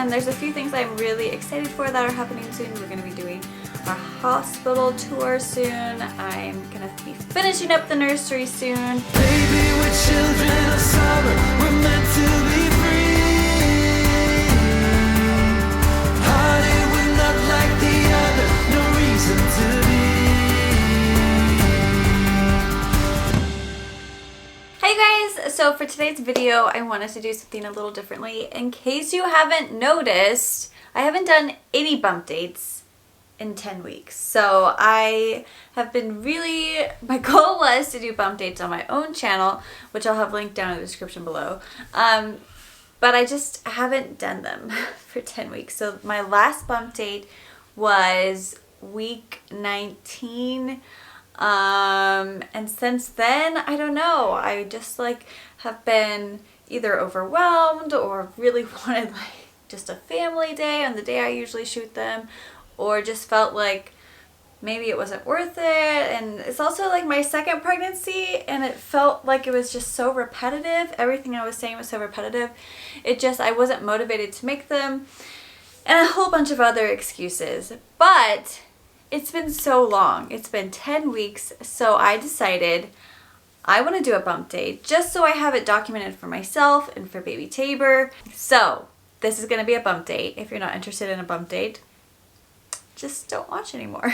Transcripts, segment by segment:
and there's a few things I'm really excited for that are happening soon. We're going to be doing our hospital tour soon. I'm going to be finishing up the nursery soon. Baby, we're children of summer, we're meant to be free. Hearted, we're not like the other, no reason to be. Hey guys, so for today's video I wanted to do something a little differently. In case you haven't noticed, I haven't done any bump dates in 10 weeks. So I have been my goal was to do bump dates on my own channel, which I'll have linked down in the description below. But I just haven't done them for 10 weeks. So my last bump date was week 19. And since then, I don't know, I just have been either overwhelmed or really wanted just a family day on the day I usually shoot them, or just felt like maybe it wasn't worth it. And it's also my second pregnancy, and it felt like it was just so repetitive. Everything I was saying was so repetitive. I wasn't motivated to make them, and a whole bunch of other excuses. But it's been so long. It's been 10 weeks, so I decided I want to do a bump date just so I have it documented for myself and for baby Tabor. So this is going to be a bump date. If you're not interested in a bump date, just don't watch anymore.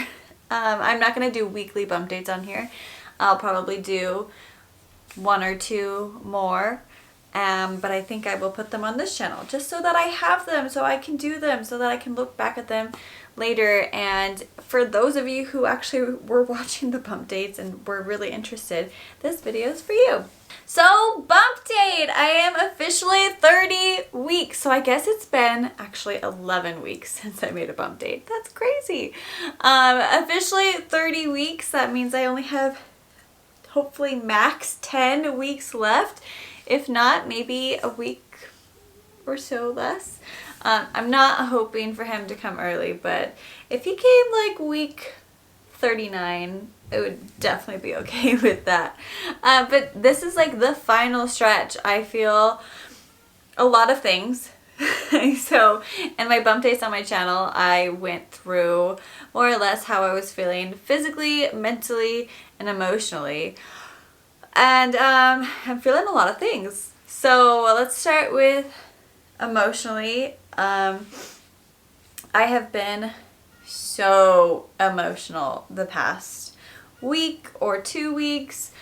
I'm not going to do weekly bump dates on here. I'll probably do one or two more. But I think I will put them on this channel just so that I have them, so I can do them, so that I can look back at them later. And for those of you who actually were watching the bump dates and were really interested, this video is for you. So bump date, I am officially 30 weeks. So I guess it's been actually 11 weeks since I made a bump date. That's crazy. Officially 30 weeks. That means I only have hopefully max 10 weeks left. If not, maybe a week or so less. I'm not hoping for him to come early, but if he came week 39, it would definitely be okay with that. But this is the final stretch. I feel a lot of things. So in my bump dates on my channel, I went through more or less how I was feeling physically, mentally, and emotionally. And I'm feeling a lot of things. So let's start with emotionally. I have been so emotional the past week or 2 weeks.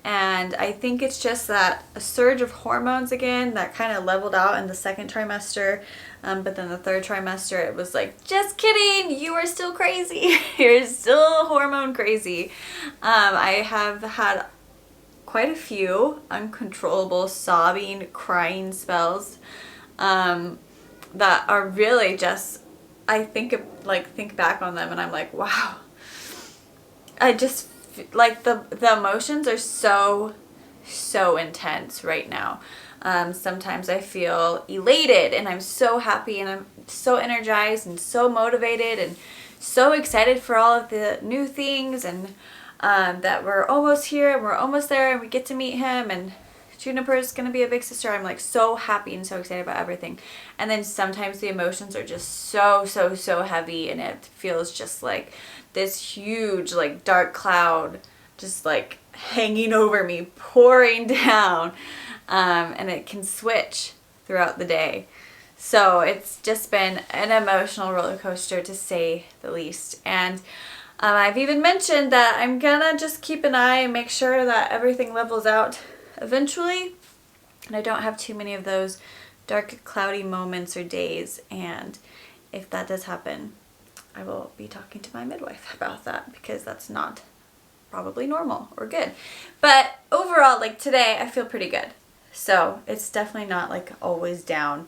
And I think it's just that a surge of hormones again that kind of leveled out in the second trimester. But then the third trimester, it was just kidding, you are still crazy. You're still hormone crazy. I have had quite a few uncontrollable sobbing, crying spells that are really just, I think back on them and I'm like, wow. I just the emotions are so intense right now. Sometimes I feel elated and I'm so happy and I'm so energized and so motivated and so excited for all of the new things, and that we're almost here and we're almost there and we get to meet him, and Juniper is going to be a big sister. I'm so happy and so excited about everything. And then sometimes the emotions are just so heavy, and it feels just like this huge dark cloud just hanging over me, pouring down. And it can switch throughout the day. So it's just been an emotional roller coaster, to say the least. And I've even mentioned that I'm gonna just keep an eye and make sure that everything levels out eventually, and I don't have too many of those dark, cloudy moments or days. And if that does happen, I will be talking to my midwife about that, because that's not probably normal or good. But overall, today, I feel pretty good. So it's definitely not always down.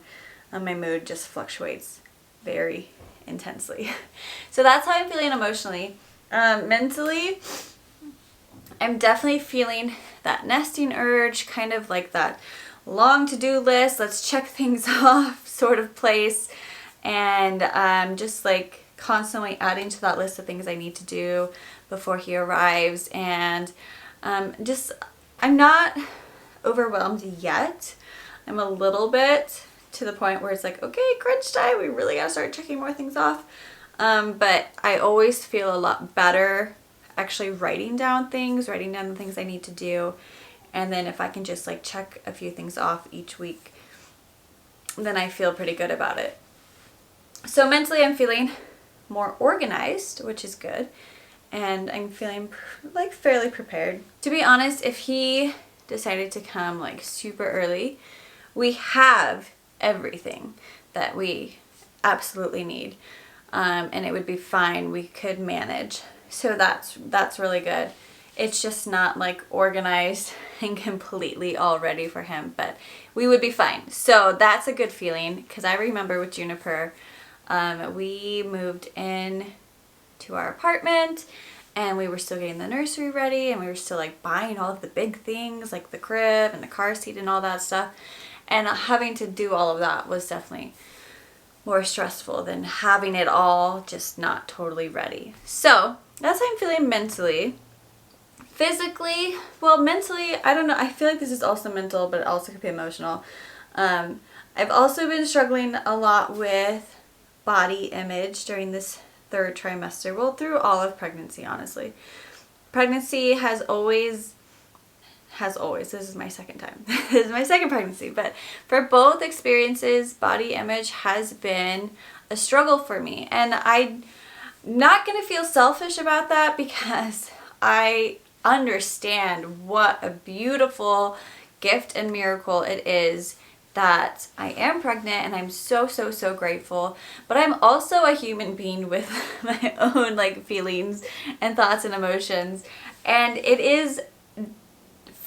My mood just fluctuates very intensely. So that's how I'm feeling emotionally. Mentally, I'm definitely feeling that nesting urge, kind of that long to-do list, let's check things off sort of place. And I'm just constantly adding to that list of things I need to do before he arrives. And I'm not overwhelmed yet. I'm a little bit, to the point where it's like, okay, crunch time, we really gotta start checking more things off. But I always feel a lot better actually writing down the things I need to do. And then if I can just like check a few things off each week, then I feel pretty good about it. So mentally I'm feeling more organized, which is good. And I'm feeling like fairly prepared. To be honest, if he decided to come like super early, we have everything that we absolutely need. And it would be fine. We could manage. So that's really good. It's just not like organized and completely all ready for him, but we would be fine. So that's a good feeling, because I remember with Juniper, we moved in to our apartment and we were still getting the nursery ready, and we were still like buying all of the big things like the crib and the car seat and all that stuff. And having to do all of that was definitely more stressful than having it all just not totally ready. So that's how I'm feeling mentally. Physically, well, mentally, I don't know. I feel like this is also mental, but it also could be emotional. I've also been struggling a lot with body image during this third trimester. Well, through all of pregnancy, honestly. Pregnancy has always, this is my second time. This is my second pregnancy, but for both experiences, body image has been a struggle for me. And I'm not going to feel selfish about that, because I understand what a beautiful gift and miracle it is that I am pregnant, and I'm so grateful. But I'm also a human being with my own like feelings and thoughts and emotions, and it is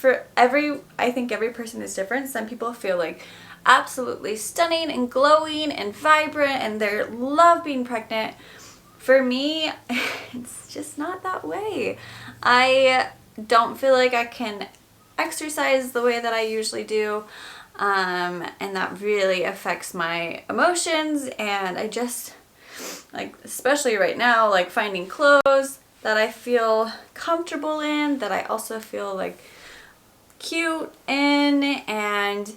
I think every person is different. Some people feel like absolutely stunning and glowing and vibrant and they love being pregnant. For me, it's just not that way. I don't feel like I can exercise the way that I usually do, and that really affects my emotions. And I just, like, especially right now, like finding clothes that I feel comfortable in, that I also feel like cute in, and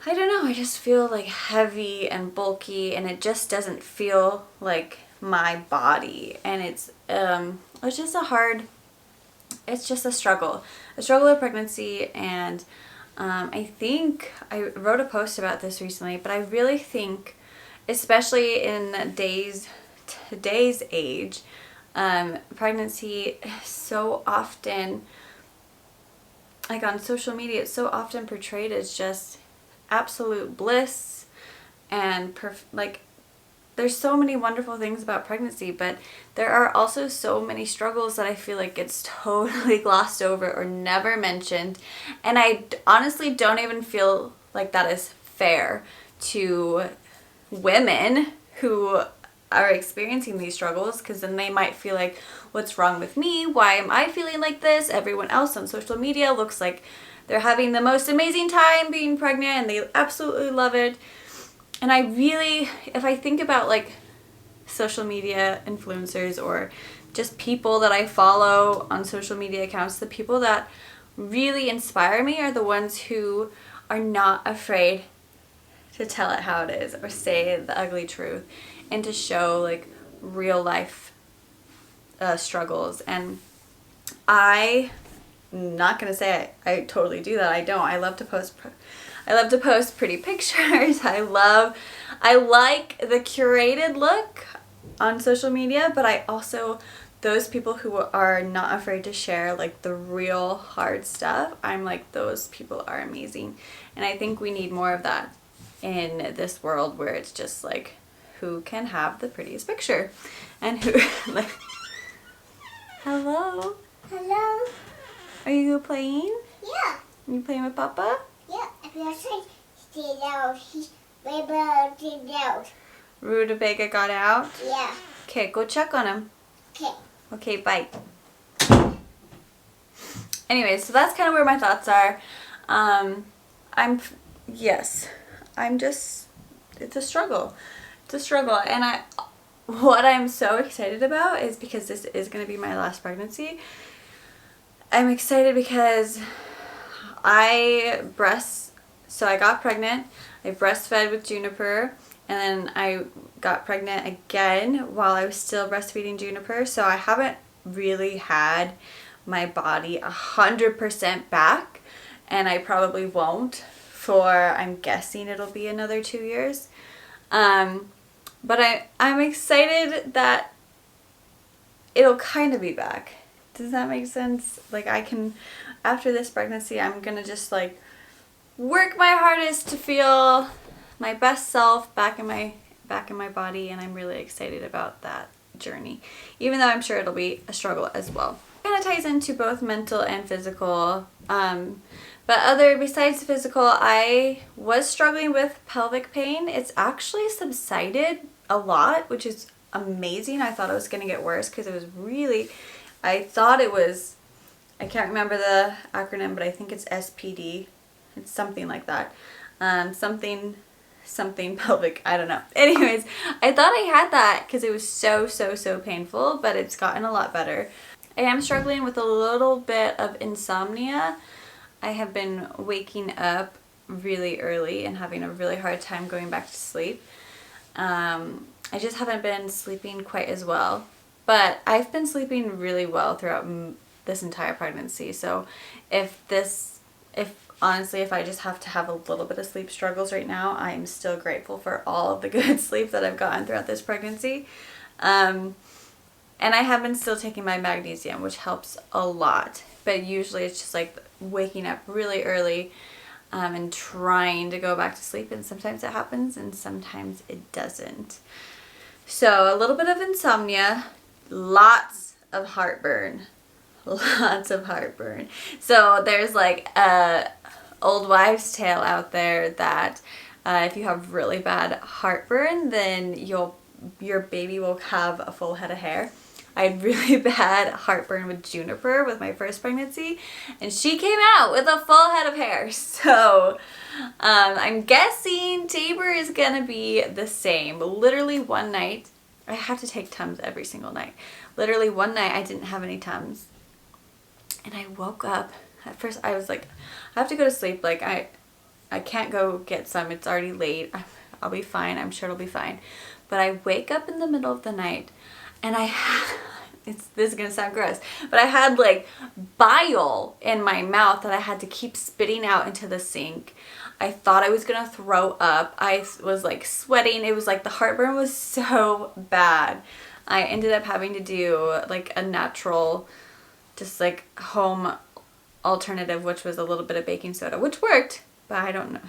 I don't know, I just feel like heavy and bulky, and it just doesn't feel like my body. And it's just a struggle of pregnancy. And I think I wrote a post about this recently, but I really think, especially in today's age, pregnancy is so often, like on social media, it's so often portrayed as just absolute bliss and like there's so many wonderful things about pregnancy, but there are also so many struggles that I feel like it's totally glossed over or never mentioned. And I honestly don't even feel like that is fair to women who are experiencing these struggles, because then they might feel like, what's wrong with me? Why am I feeling like this? Everyone else on social media looks like they're having the most amazing time being pregnant and they absolutely love it. And I really, if I think about like social media influencers or just people that I follow on social media accounts, the people that really inspire me are the ones who are not afraid to tell it how it is or say the ugly truth, and to show like real life struggles. And I'm not gonna say I totally do that. I don't. I love to post pretty pictures. I like the curated look on social media, but I also, those people who are not afraid to share like the real hard stuff, I'm like, those people are amazing. And I think we need more of that in this world where it's just like, who can have the prettiest picture and who like, hello? Hello? Are you playing? Yeah. Are you playing with Papa? Yeah. If you're saying stay out, he's stay out. Rutabaga got out? Yeah. Okay, go check on him. Okay. Okay, bye. Anyways, so that's kind of where my thoughts are. It's a struggle. It's a struggle. And what I'm so excited about is, because this is going to be my last pregnancy, I'm excited because so I got pregnant. I breastfed with Juniper, and then I got pregnant again while I was still breastfeeding Juniper. So I haven't really had my body 100% back, and I probably won't for, I'm guessing it'll be another 2 years. But I'm excited that it'll kind of be back. Does that make sense? Like, I can, after this pregnancy, I'm gonna just like work my hardest to feel my best self back in my body, and I'm really excited about that journey, even though I'm sure it'll be a struggle as well. It kind of ties into both mental and physical. But besides physical, I was struggling with pelvic pain. It's actually subsided a lot, which is amazing. I thought it was going to get worse because it was really, I thought it was, I can't remember the acronym, but I think it's SPD. It's something like that. Something pelvic, I don't know. Anyways, I thought I had that because it was so painful, but it's gotten a lot better. I am struggling with a little bit of insomnia. I have been waking up really early and having a really hard time going back to sleep. I just haven't been sleeping quite as well, but I've been sleeping really well throughout this entire pregnancy. So honestly, if I just have to have a little bit of sleep struggles right now, I'm still grateful for all of the good sleep that I've gotten throughout this pregnancy. And I have been still taking my magnesium, which helps a lot. But usually it's just like waking up really early and trying to go back to sleep. And sometimes it happens and sometimes it doesn't. So a little bit of insomnia, lots of heartburn. Lots of heartburn. So there's like a old wives' tale out there that if you have really bad heartburn, then your baby will have a full head of hair. I had really bad heartburn with Juniper with my first pregnancy, and she came out with a full head of hair. So I'm guessing Tabor is gonna be the same. Literally one night, I have to take Tums every single night. Literally one night I didn't have any Tums, and I woke up. At first I was like, I have to go to sleep. Like I can't go get some. It's already late. I'll be fine. I'm sure it'll be fine. But I wake up in the middle of the night, and this is gonna sound gross, but I had like bile in my mouth that I had to keep spitting out into the sink. I thought I was gonna throw up. I was like sweating. It was like the heartburn was so bad. I ended up having to do like a natural, just like home alternative, which was a little bit of baking soda, which worked, but I don't know.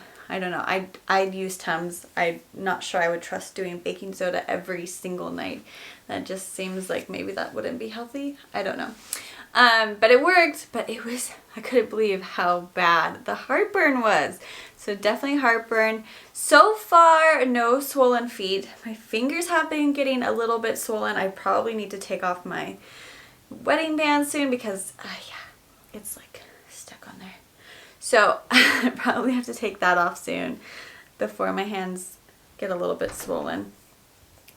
I'd use Tums. I'm not sure I would trust doing baking soda every single night. That just seems like maybe that wouldn't be healthy. I don't know. But it worked, but I couldn't believe how bad the heartburn was. So definitely heartburn. So far, no swollen feet. My fingers have been getting a little bit swollen. I probably need to take off my wedding band soon because, yeah, it's like stuck on there. So I probably have to take that off soon before my hands get a little bit swollen.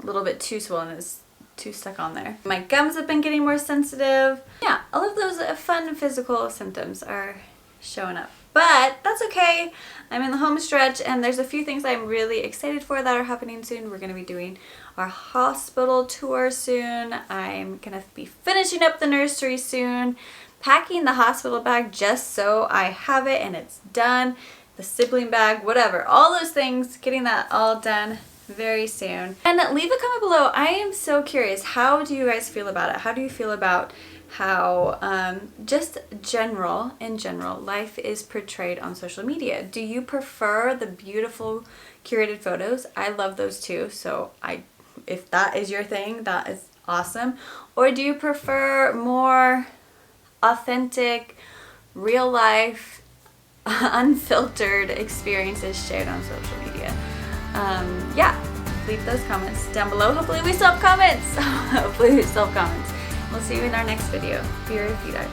A little bit too swollen, is too stuck on there. My gums have been getting more sensitive. Yeah, all of those fun physical symptoms are showing up. But that's okay. I'm in the home stretch, and there's a few things I'm really excited for that are happening soon. We're going to be doing our hospital tour soon. I'm going to be finishing up the nursery soon. Packing the hospital bag just so I have it and it's done. The sibling bag, whatever. All those things, getting that all done very soon. And leave a comment below. I am so curious. How do you guys feel about it? How do you feel about how just in general, life is portrayed on social media? Do you prefer the beautiful curated photos? I love those too. So if that is your thing, that is awesome. Or do you prefer more authentic, real life, unfiltered experiences shared on social media? Yeah, leave those comments down below. Hopefully we still have comments. We'll see you in our next video. Be right,